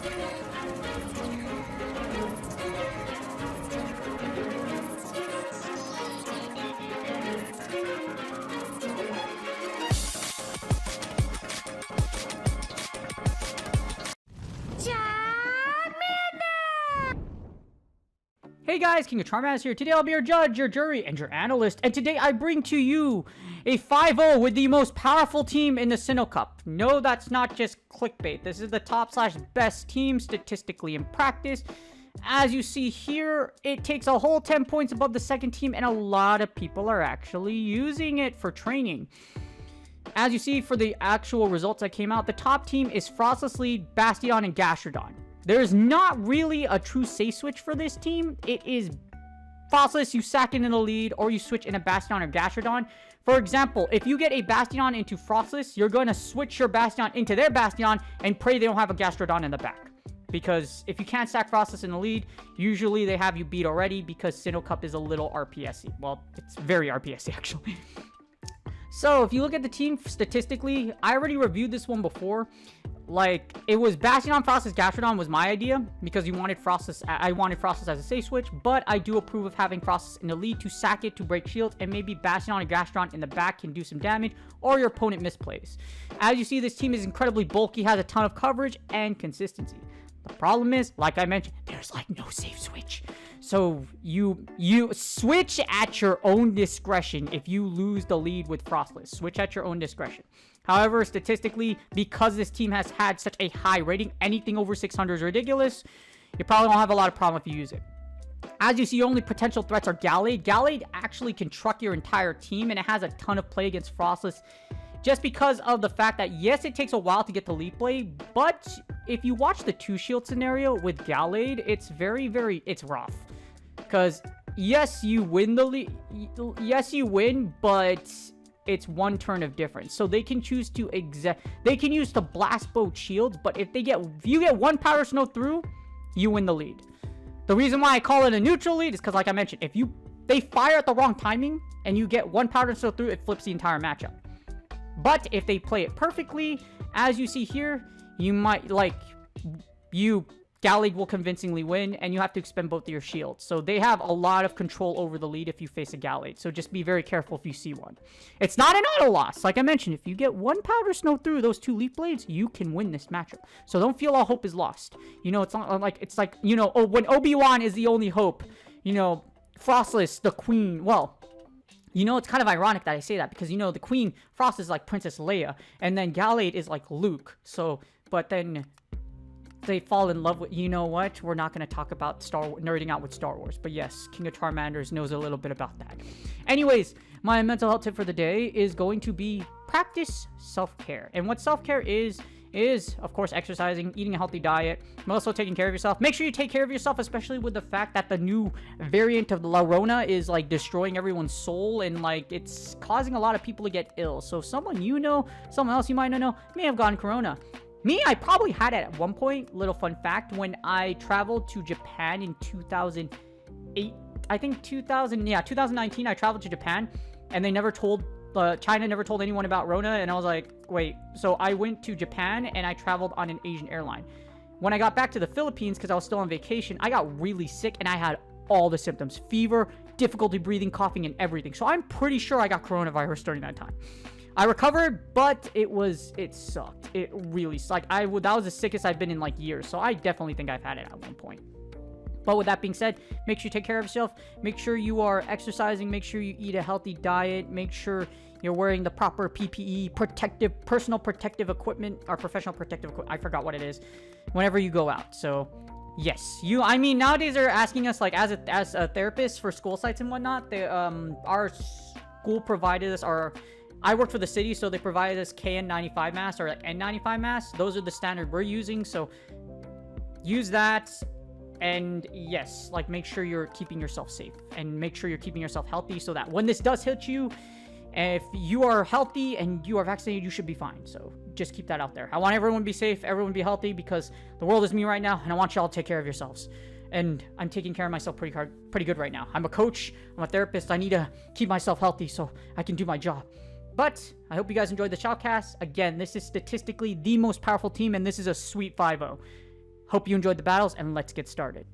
Hey guys, King of Charmander here. Today I'll be your judge, your jury, and your analyst. And today I bring to you a 5-0 with the most powerful team in the Sinnoh Cup. No, that's not just clickbait. This is the top/best team statistically in practice. As you see here, it takes a whole 10 points above the second team, and a lot of people are actually using it for training. As you see for the actual results that came out, the top team is Frostless Lead, Bastion, and Gastrodon. There's not really a true safe switch for this team. It is Frostless, you sack in the lead, or you switch in a Bastion or Gastrodon. For example, if you get a Bastion into Frostless, you're going to switch your Bastion into their Bastion and pray they don't have a Gastrodon in the back. Because if you can't sack Frostless in the lead, usually they have you beat already because Sinnoh Cup is a little RPS-y. Well, it's very RPS-y actually. So if you look at the team statistically, I already reviewed this one before. Like, it was Bastion, Frostless, Gastrodon was my idea because you wanted Frostless. I wanted Frostless as a safe switch, but I do approve of having Frostless in the lead to sack it to break shields, and maybe Bastion and Gastrodon in the back can do some damage, or your opponent misplays. As you see, this team is incredibly bulky, has a ton of coverage and consistency. The problem is, like I mentioned, there's like no safe switch. So you switch at your own discretion if you lose the lead with Frostless. Switch at your own discretion. However, statistically, because this team has had such a high rating, anything over 600 is ridiculous. You probably won't have a lot of problem if you use it. As you see, your only potential threats are Gallade. Gallade actually can truck your entire team, and it has a ton of play against Frostless. Just because of the fact that, yes, it takes a while to get the lead play, but if you watch the 2-shield scenario with Gallade, it's it's rough. Because, yes, you win the lead. Yes, you win, but it's one turn of difference. So they can choose to they can use the blast bow shields, but if you get one power snow through, you win the lead. The reason why I call it a neutral lead is because, like I mentioned, if they fire at the wrong timing and you get one powder snow through, it flips the entire matchup. But if they play it perfectly, as you see here, you might, Gallade will convincingly win, and you have to expend both of your shields. So they have a lot of control over the lead if you face a Gallade. So just be very careful if you see one. It's not an auto loss. Like I mentioned, if you get one powder snow through those 2 leaf blades, you can win this matchup. So don't feel all hope is lost. You know, it's not like, you know, oh, when Obi-Wan is the only hope, you know, Frostless, the queen, well, you know, it's kind of ironic that I say that because, you know, the Queen Frost is like Princess Leia, and then Gallade is like Luke. So, but then they fall in love with, you know what? We're not going to talk about nerding out with Star Wars. But yes, King of Charmanders knows a little bit about that. Anyways, my mental health tip for the day is going to be practice self-care. And what self-care is, of course, exercising, eating a healthy diet, but also taking care of yourself. Make sure you take care of yourself, especially with the fact that the new variant of La Rona is, like, destroying everyone's soul, and, like, it's causing a lot of people to get ill. So someone you know, someone else you might not know, may have gotten corona. Me, I probably had it at one point. Little fun fact, when I traveled to Japan in 2008, I think 2019, I traveled to Japan, and they never told China never told anyone about Rona, and I was like, wait. So I went to Japan, and I traveled on an Asian airline. When I got back to the Philippines, because I was still on vacation, I got really sick, and I had all the symptoms. Fever, difficulty breathing, coughing, and everything. So I'm pretty sure I got coronavirus during that time. I recovered, but it sucked. It really sucked. That was the sickest I've been in, like, years. So I definitely think I've had it at one point. But with that being said, make sure you take care of yourself. Make sure you are exercising. Make sure you eat a healthy diet. Make sure you're wearing the proper PPE, personal protective equipment, or professional protective equipment. I forgot what it is. Whenever you go out. So, yes. I mean, nowadays they're asking us, like, as a therapist for school sites and whatnot, our school provided us I worked for the city, so they provided us KN95 masks, or like N95 masks. Those are the standard we're using, so use that. And yes, like, make sure you're keeping yourself safe, and make sure you're keeping yourself healthy, so that when this does hit you, if you are healthy and you are vaccinated, you should be fine. So just keep that out there. I want everyone to be safe, everyone to be healthy, because the world is me right now, and I want y'all to take care of yourselves. And I'm taking care of myself pretty good right now. I'm a coach, I'm a therapist. I need to keep myself healthy so I can do my job. But I hope you guys enjoyed the shoutcast. Again, this is statistically the most powerful team, and this is a sweet 5-0. Hope you enjoyed the battles, and let's get started.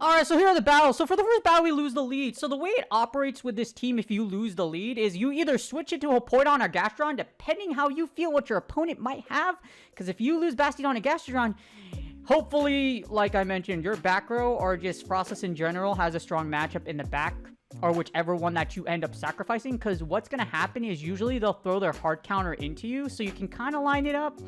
Alright, so here are the battles. So for the first battle, we lose the lead. So the way it operates with this team if you lose the lead is you either switch it to Hippowdon or Gastrodon, depending how you feel what your opponent might have. Because if you lose Bastiodon and Gastrodon, hopefully, like I mentioned, your back row or just Frostless in general has a strong matchup in the back, or whichever one that you end up sacrificing, because what's going to happen is usually they'll throw their hard counter into you, so you can kind of line it up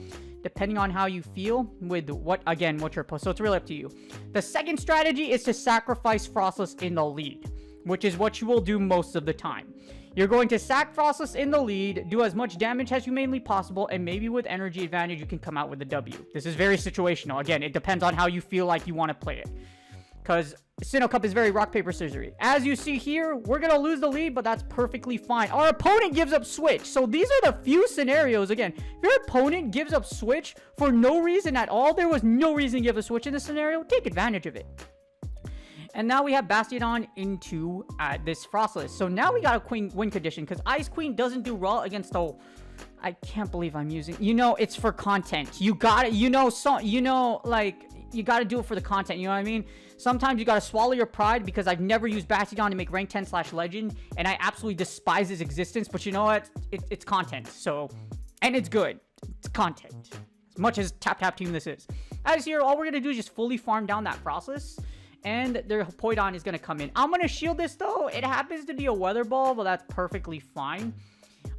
depending on how you feel with what you're opposed. So it's really up to you. The second strategy is to sacrifice Frostless in the lead, which is what you will do most of the time. You're going to sack Frostless in the lead, do as much damage as humanly possible, and maybe with energy advantage you can come out with a W. This is very situational. Again, it depends on how you feel like you want to play it, because Sinnoh Cup is very rock, paper, scissors. As you see here, we're going to lose the lead, but that's perfectly fine. Our opponent gives up switch. So these are the few scenarios. Again, if your opponent gives up switch for no reason at all, there was no reason to give a switch in this scenario, take advantage of it. And now we have Bastiodon into this Frostless. So now we got a win condition, because Ice Queen doesn't do well against the... I can't believe I'm using... it's for content. You gotta... you gotta do it for the content, you know what I mean? Sometimes you gotta swallow your pride, because I've never used Bastiodon to make rank 10/legend, and I absolutely despise his existence, but you know what? It's content, so... and it's good. It's content. As much as tap team this is. As here, all we're gonna do is just fully farm down that Frostless, and their Hippowdon is gonna come in. I'm gonna shield this, though. It happens to be a Weather Ball, but that's perfectly fine.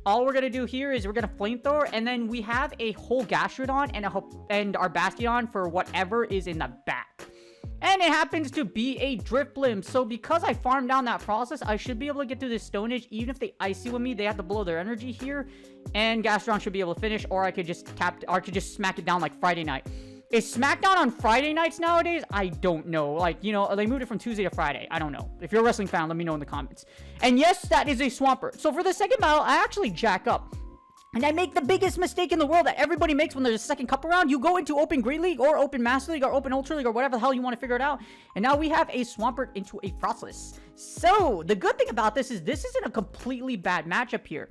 All we're going to do here is we're going to Flamethrower, and then we have a whole Gastrodon and our Bastiodon for whatever is in the back. And it happens to be a Drifblim, so because I farmed down that process, I should be able to get through this Stone Age. Even if they Icy with me, they have to blow their energy here, and Gastrodon should be able to finish, or I could just smack it down like Friday night. Is SmackDown on Friday nights nowadays? I don't know. Like, they moved it from Tuesday to Friday. I don't know. If you're a wrestling fan, let me know in the comments. And yes, that is a Swampert. So for the second battle, I actually jack up. And I make the biggest mistake in the world that everybody makes when there's a second cup around. You go into Open Great League or Open Master League or Open Ultra League or whatever the hell you want to figure it out. And now we have a Swampert into a Frostless. So the good thing about this isn't a completely bad matchup here.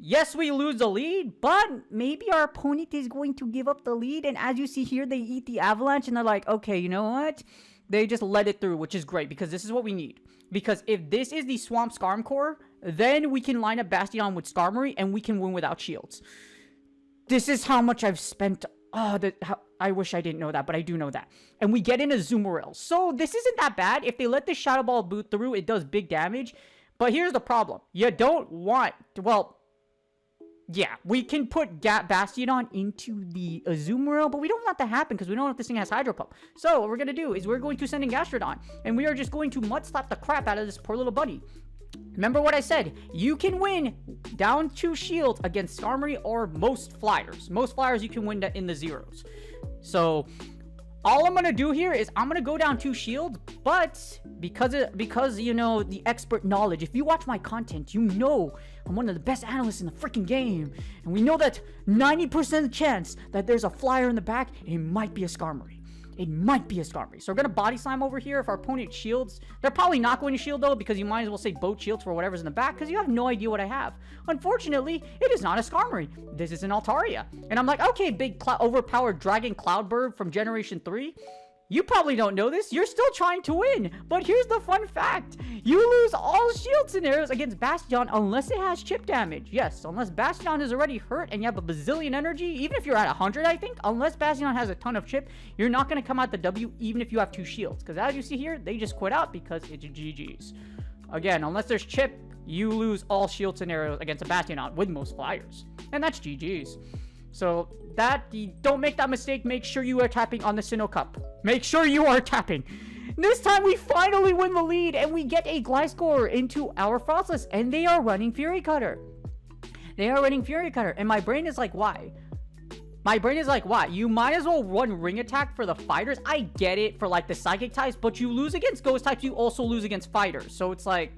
Yes, we lose the lead, but maybe our opponent is going to give up the lead. And as you see here, they eat the Avalanche, and they're like, okay, you know what? They just let it through, which is great, because this is what we need. Because if this is the Swamp Skarm Core, then we can line up Bastiodon with Skarmory, and we can win without shields. This is how much I've spent. I wish I didn't know that, but I do know that. And we get in a Zoomeril. So this isn't that bad. If they let the Shadow Ball boot through, it does big damage. But here's the problem. You don't want... well... yeah, we can put Bastiodon into the Azumarill, but we don't want that to happen because we don't know if this thing has Hydro Pump. So what we're going to do is we're going to send in Gastrodon, and we are just going to Mud Slap the crap out of this poor little bunny. Remember what I said, you can win down 2 shields against Skarmory or most flyers. Most flyers you can win in the zeros. So all I'm going to do here is I'm going to go down 2 shields, but because the expert knowledge, if you watch my content, you know I'm one of the best analysts in the freaking game. And we know that 90% chance that there's a flyer in the back, and it might be a Skarmory. It might be a Skarmory. So we're going to Body Slam over here. If our opponent shields, they're probably not going to shield, though, because you might as well say both shields for whatever's in the back, because you have no idea what I have. Unfortunately, it is not a Skarmory. This is an Altaria. And I'm like, okay, big overpowered Dragon Cloudbird from Generation 3. You probably don't know this. You're still trying to win. But here's the fun fact. You lose all shield scenarios against Bastiodon unless it has chip damage. Yes, unless Bastiodon is already hurt and you have a bazillion energy. Even if you're at 100, I think. Unless Bastiodon has a ton of chip, you're not going to come out the W even if you have 2 shields. Because as you see here, they just quit out because it's GG's. Again, unless there's chip, you lose all shield scenarios against a Bastiodon with most flyers. And that's GG's. So don't make that mistake. Make sure you are tapping on the Sinnoh Cup. Make sure you are tapping. This time we finally win the lead and we get a Gliscor into our Frostless, and they are running Fury Cutter. They are running Fury Cutter, and my brain is like, why? My brain is like, why? You might as well run Ring Attack for the fighters. I get it for like the Psychic types, but you lose against Ghost types, you also lose against fighters. So it's like,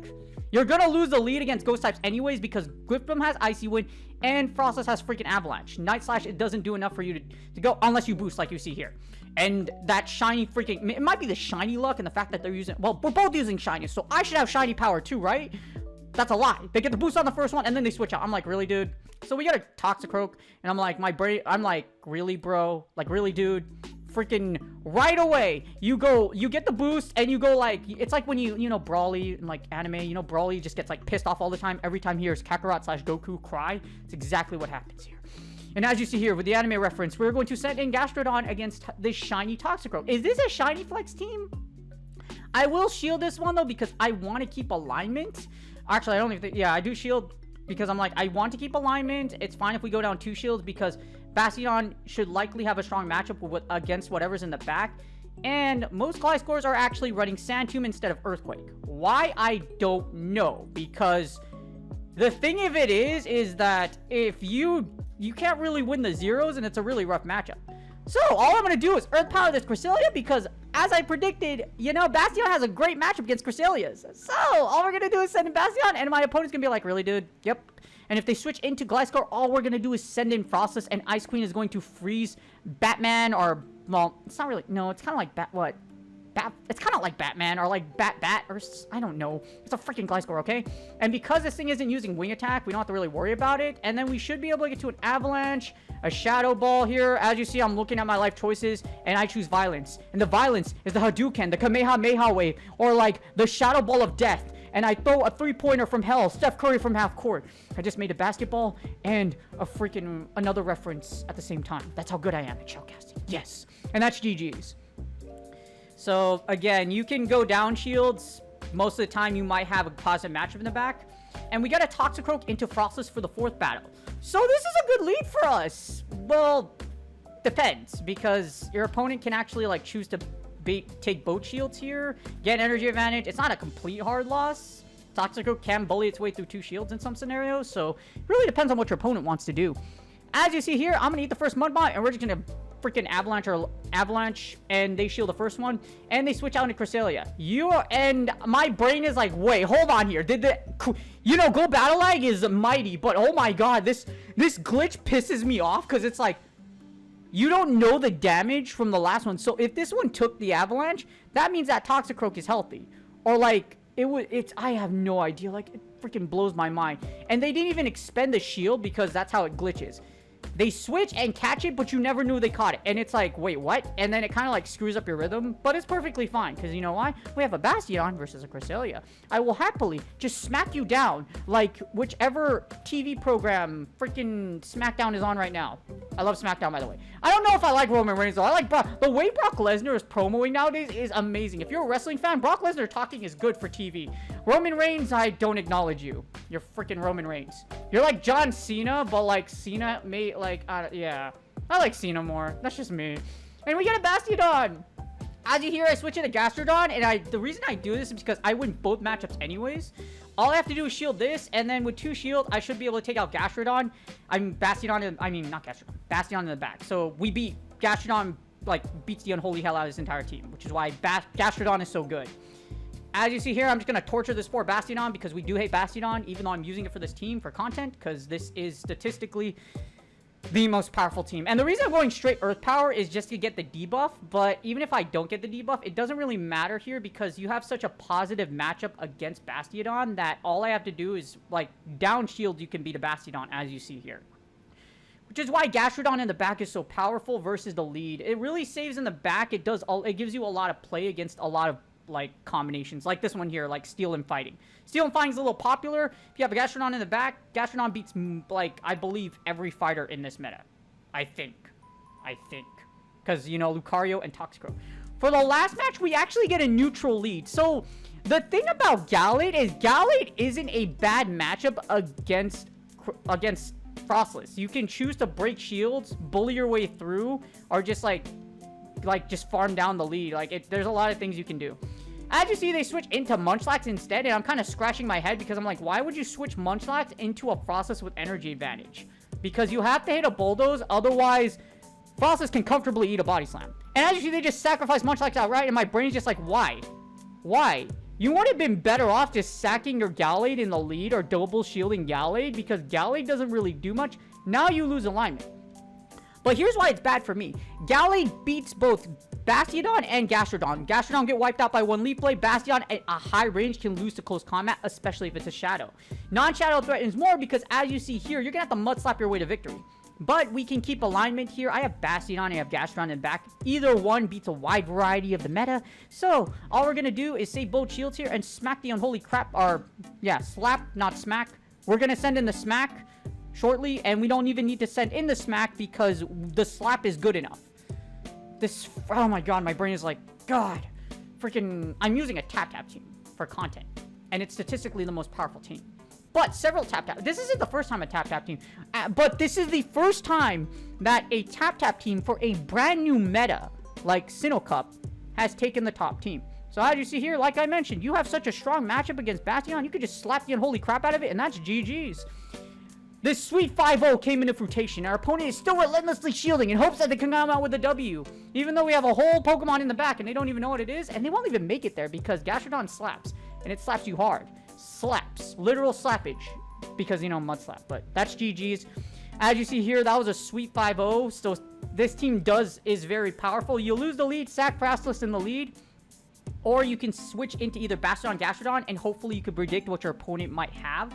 you're gonna lose the lead against Ghost types anyways because Grifblim has Icy Wind and Frostless has freaking Avalanche. Night Slash, it doesn't do enough for you to go unless you boost like you see here. And that shiny freaking... it might be the shiny luck and the fact that they're using... well, we're both using shiny, so I should have shiny power too, right? That's a lie. They get the boost on the first one, and then they switch out. I'm like, really, dude? So we got a Toxicroak, and I'm like, I'm like, really, bro? Like, really, dude? Freaking right away, you get the boost, and you go, like, it's like when you know, Brawly in, like, anime, you know, Brawly just gets, like, pissed off all the time every time he hears Kakarot/Goku cry. It's exactly what happens here. And as you see here, with the anime reference, we're going to send in Gastrodon against this shiny Toxicroak. Is this a shiny flex team? I will shield this one, though, because I want to keep alignment. Actually, I don't even think... Yeah, I do shield because I'm like, I want to keep alignment. It's fine if we go down 2 shields because Bastion should likely have a strong matchup against whatever's in the back. And most Gliscors are actually running Sand Tomb instead of Earthquake. Why? I don't know. Because the thing of it is that if you can't really win the zeros, and it's a really rough matchup. So, all I'm going to do is Earth Power this Cresselia because, as I predicted, you know, Bastion has a great matchup against Cresselias. So, all we're going to do is send in Bastion, and my opponent's going to be like, really, dude? Yep. And if they switch into Gliscor, all we're going to do is send in Frostless, and Ice Queen is going to freeze Batman, or, well, it's not really, no, it's kind of like it's kind of like Batman, or like Bat, or I don't know. It's a freaking Gliscor, okay? And because this thing isn't using Wing Attack, we don't have to really worry about it. And then we should be able to get to an Avalanche, a Shadow Ball here. As you see, I'm looking at my life choices, and I choose Violence. And the Violence is the Hadouken, the Kamehameha Wave, or like the Shadow Ball of Death. And I throw a 3-pointer from hell, Steph Curry from half court. I just made a basketball and a freaking another reference at the same time. That's how good I am at shoutcasting. Yes. And that's GG's. So, again, you can go down shields. Most of the time, you might have a positive matchup in the back. And we got a Toxicroak into Frostless for the 4th battle. So, this is a good lead for us. Well, depends. Because your opponent can actually, like, choose to take both shields here. Get energy advantage. It's not a complete hard loss. Toxicroak can bully its way through 2 shields in some scenarios. So, it really depends on what your opponent wants to do. As you see here, I'm going to eat the first Mudbot. And we're just going to freaking Avalanche, and they shield the first one, and they switch out into Cresselia. And my brain is like, wait, hold on here. You know, Go Battle Lag is mighty, but oh my god, this glitch pisses me off because it's like, you don't know the damage from the last one. So if this one took the Avalanche, that means that Toxicroak is healthy. Or like, I have no idea. Like, it freaking blows my mind. And they didn't even expend the shield because that's how it glitches. They switch and catch it, but you never knew they caught it. And it's like, wait, what? And then it kind of like screws up your rhythm. But it's perfectly fine. Because you know why? We have a Bastion versus a Cresselia. I will happily just smack you down like whichever TV program freaking SmackDown is on right now. I love SmackDown, by the way. I don't know if I like Roman Reigns, though. I like Brock. The way Brock Lesnar is promoing nowadays is amazing. If you're a wrestling fan, Brock Lesnar talking is good for TV. Roman Reigns, I don't acknowledge you. You're freaking Roman Reigns. You're like John Cena, but like Cena made like, yeah. I like Cena more. That's just me. And we get a Bastiodon. As you hear, I switch into Gastrodon, and the reason I do this is because I win both matchups anyways. All I have to do is shield this, and then with 2 shield, I should be able to take out Gastrodon. Bastion in the back. So we beat Gastrodon, like, beats the unholy hell out of this entire team, which is why Gastrodon is so good. As you see here, I'm just going to torture this poor Bastion because we do hate Bastion, even though I'm using it for this team for content, because this is statistically the most powerful team. And the reason I'm going straight Earth Power is just to get the debuff, but even if I don't get the debuff, it doesn't really matter here because you have such a positive matchup against Bastiodon that all I have to do is, like, down shield, you can beat a Bastiodon, as you see here. Which is why Gastrodon in the back is so powerful versus the lead. It really saves in the back. It gives you a lot of play against a lot of, like, combinations. Like this one here, like Steel and Fighting. Steel and Fighting is a little popular. If you have a Gastrodon in the back, Gastrodon beats, like, I believe every fighter in this meta. I think. Because, you know, Lucario and Toxicroak. For the last match, we actually get a neutral lead. So, the thing about Gallade is Gallade isn't a bad matchup against Frostless. You can choose to break shields, bully your way through, or just, just farm down the lead. Like, there's a lot of things you can do. As you see, they switch into Munchlax instead, and I'm kind of scratching my head because I'm like, why would you switch Munchlax into a Frostless with energy advantage? Because you have to hit a Bulldoze, otherwise, Frostless can comfortably eat a Body Slam. And as you see, they just sacrifice Munchlax outright, and my brain's just like, why? Why? You would have been better off just sacking your Gallade in the lead or double shielding Gallade because Gallade doesn't really do much. Now you lose alignment. But here's why it's bad for me. Gallade beats both Bastiodon and Gastrodon. Gastrodon get wiped out by one Leaf Blade. Bastiodon at a high range can lose to close combat, especially if it's a Shadow. Non-Shadow threatens more because, as you see here, you're going to have to Mud Slap your way to victory. But we can keep alignment here. I have Bastiodon, I have Gastrodon in back. Either one beats a wide variety of the meta. So, all we're going to do is save both shields here and smack the unholy crap. Or, yeah, slap, not smack. We're going to send in the smack shortly, and we don't even need to send in the smack because the slap is good enough. This, oh my god, my brain is like, god, freaking, I'm using a tap-tap team for content, and it's statistically the most powerful team. But several tap-tap, this isn't the first time a tap-tap team, but this is the first time that a tap-tap team for a brand new meta, like Sinnoh Cup, has taken the top team. So as you see here, like I mentioned, you have such a strong matchup against Bastion, you could just slap the unholy crap out of it, and that's GG's. This sweet 5-0 came into fruition. Our opponent is still relentlessly shielding in hopes that they can come out with a W. Even though we have a whole Pokemon in the back and they don't even know what it is. And they won't even make it there because Gastrodon slaps. And it slaps you hard. Slaps. Literal slappage. Because, you know, Mud Slap. But that's GG's. As you see here, that was a sweet 5-0. So this team is very powerful. You lose the lead, sack Frastless in the lead. Or you can switch into either Bastiodon, Gastrodon, and hopefully you can predict what your opponent might have.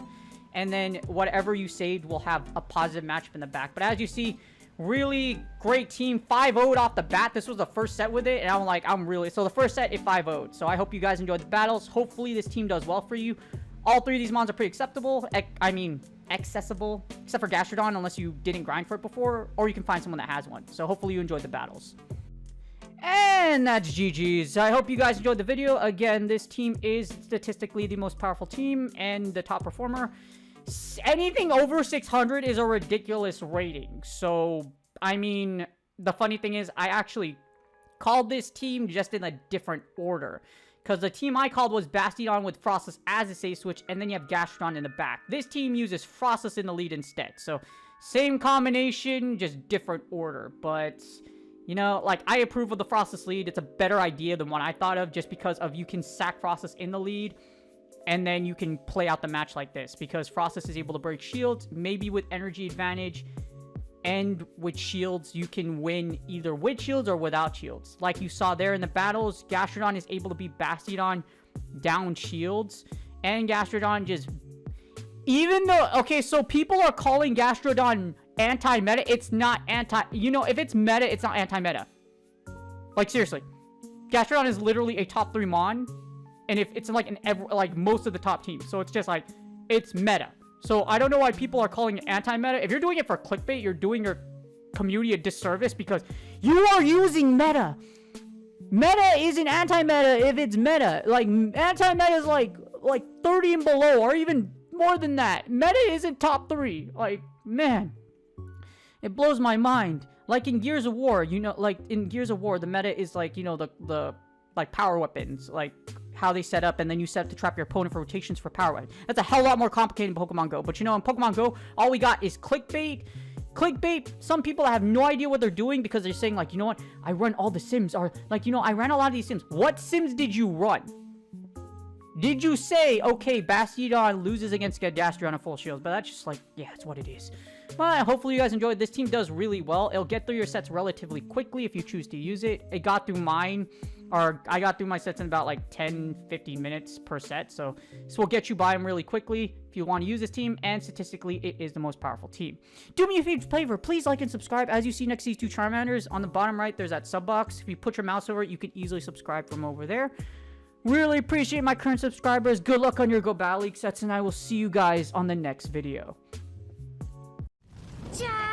And then whatever you saved will have a positive matchup in the back. But as you see, really great team. 5-0'd off the bat. This was the first set with it. And I'm like, so the first set, it 5-0'd. So I hope you guys enjoyed the battles. Hopefully this team does well for you. All three of these mons are pretty acceptable. Accessible. Except for Gastrodon, unless you didn't grind for it before. Or you can find someone that has one. So hopefully you enjoyed the battles. And that's GG's. I hope you guys enjoyed the video. Again, this team is statistically the most powerful team and the top performer. Anything over 600 is a ridiculous rating. So, I mean, the funny thing is, I actually called this team just in a different order. Because the team I called was Bastiodon with Frostless as a safe switch, and then you have Gastrodon in the back. This team uses Frostless in the lead instead. So, same combination, just different order. But, you know, like, I approve of the Frostless lead. It's a better idea than what I thought of, just because of you can sack Frostless in the lead. And then you can play out the match like this. Because Frostless is able to break shields. Maybe with energy advantage. And with shields, you can win either with shields or without shields. Like you saw there in the battles. Gastrodon is able to beat Bastiodon down shields. And Gastrodon just... Even though... Okay, so people are calling Gastrodon anti-meta. It's not anti... You know, if it's meta, it's not anti-meta. Like, seriously. Gastrodon is literally a top 3 mon. And if it's like like most of the top teams. So it's just like, it's meta. So I don't know why people are calling it anti-meta. If you're doing it for clickbait, you're doing your community a disservice because you are using meta. Meta isn't anti-meta if it's meta. Like, anti-meta is like 30 and below or even more than that. Meta isn't top 3. Like, man. It blows my mind. Like in Gears of War, you know, like in Gears of War, the meta is like, you know, the like power weapons, like how they set up, and then you set up to trap your opponent for rotations for power weapons. That's a hell lot more complicated in Pokemon Go. But you know, in Pokemon Go, all we got is clickbait. Clickbait, some people have no idea what they're doing because they're saying like, you know what, I run all the sims, or like, you know, I ran a lot of these sims. What sims did you run? Did you say, okay, Bastiodon loses against Gastrodon on full shields? But that's just like, yeah, it's what it is. Well, hopefully you guys enjoyed. This team does really well. It'll get through your sets relatively quickly if you choose to use it. It got through mine, or I got through my sets in about like 10-15 minutes per set. So this will get you by them really quickly if you want to use this team. And statistically, it is the most powerful team. Do me a huge favor. Please like and subscribe. As you see next to these 2 Charmanders, on the bottom right, there's that sub box. If you put your mouse over it, you can easily subscribe from over there. Really appreciate my current subscribers. Good luck on your Go Battle League sets, and I will see you guys on the next video. Ciao!